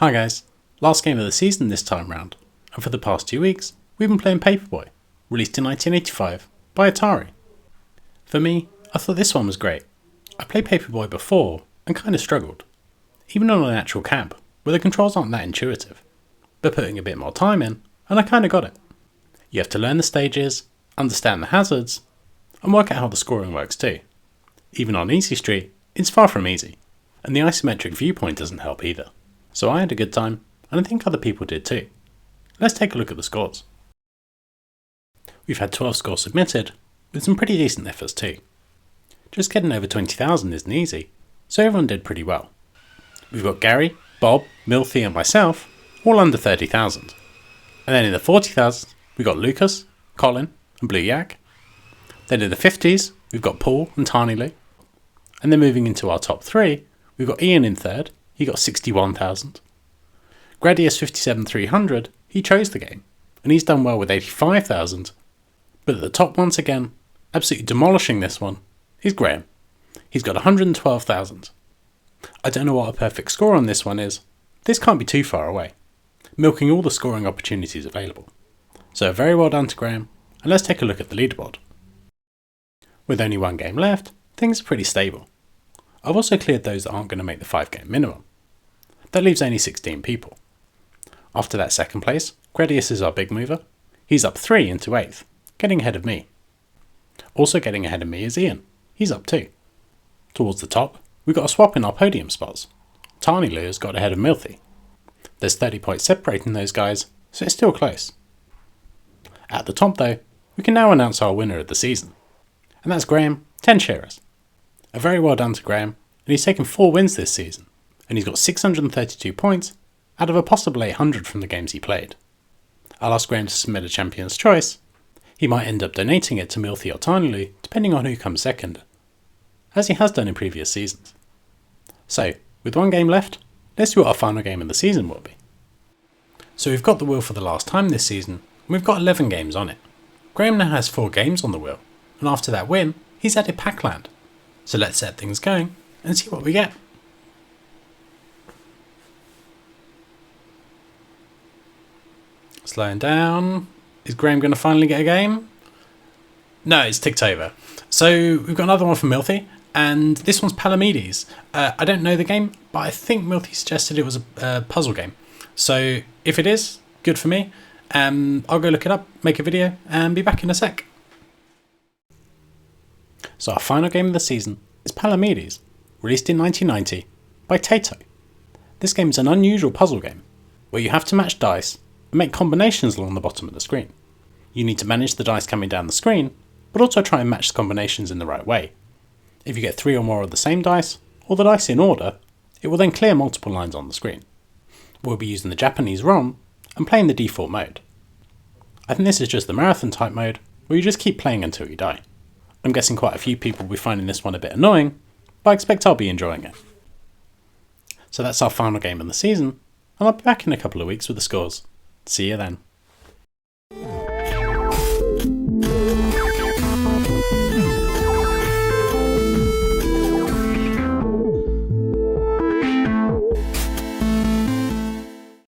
Hi guys, last game of the season this time round, and for the past 2 weeks we've been playing Paperboy, released in 1985 by Atari. For me, I thought this one was great. I played Paperboy before and kind of struggled, even on an actual cab where the controls aren't that intuitive, but putting a bit more time in and I kind of got it. You have to learn the stages, understand the hazards, and work out how the scoring works too. Even on Easy Street, it's far from easy, and the isometric viewpoint doesn't help either. So I had a good time, and I think other people did too. Let's take a look at the scores. We've had 12 scores submitted, with some pretty decent efforts too. Just getting over 20,000 isn't easy, so everyone did pretty well. We've got Gary, Bob, Milthy and myself, all under 30,000. And then in the 40,000, we've got Lucas, Colin and Blue Yak. Then in the 50s, we've got Paul and Tiny Lou. And then moving into our top 3, we've got Ian in 3rd, he got 61,000. Gradius 57300, he chose the game, and he's done well with 85,000. But at the top once again, absolutely demolishing this one, is Graham. He's got 112,000. I don't know what a perfect score on this one is. This can't be too far away, milking all the scoring opportunities available. So very well done to Graham, and let's take a look at the leaderboard. With only one game left, things are pretty stable. I've also cleared those that aren't going to make the 5-game minimum. That leaves only 16 people. After that second place, Gradius is our big mover. He's up 3 into 8th, getting ahead of me. Also getting ahead of me is Ian. He's up 2. Towards the top, we've got a swap in our podium spots. Tiny Lou has got ahead of Milthy. There's 30 points separating those guys, so it's still close. At the top though, we can now announce our winner of the season. And that's Graham, 10 sharers. A very well done to Graham, and he's taken 4 wins this season, and he's got 632 points out of a possible 800 from the games he played. I'll ask Graham to submit a champion's choice. He might end up donating it to Milthy or Tiny Lou, depending on who comes second, as he has done in previous seasons. So, with one game left, let's see what our final game of the season will be. So we've got the wheel for the last time this season, and we've got 11 games on it. Graham now has 4 games on the wheel, and after that win, he's added Packland. So let's set things going and see what we get. Slowing down. Is Graham going to finally get a game? No, it's ticked over. So we've got another one from Milthy, and this one's Palamedes. I don't know the game, but I think Milthy suggested it was a puzzle game. So if it is, good for me. I'll go look it up, make a video, and be back in a sec. So our final game of the season is Palamedes, released in 1990 by Tato. This game is an unusual puzzle game, where you have to match dice and make combinations along the bottom of the screen. You need to manage the dice coming down the screen, but also try and match the combinations in the right way. If you get 3 or more of the same dice, or the dice in order, it will then clear multiple lines on the screen. We'll be using the Japanese ROM and playing the default mode. I think this is just the marathon type mode, where you just keep playing until you die. I'm guessing quite a few people will be finding this one a bit annoying, but I expect I'll be enjoying it. So that's our final game of the season, and I'll be back in a couple of weeks with the scores. See you then.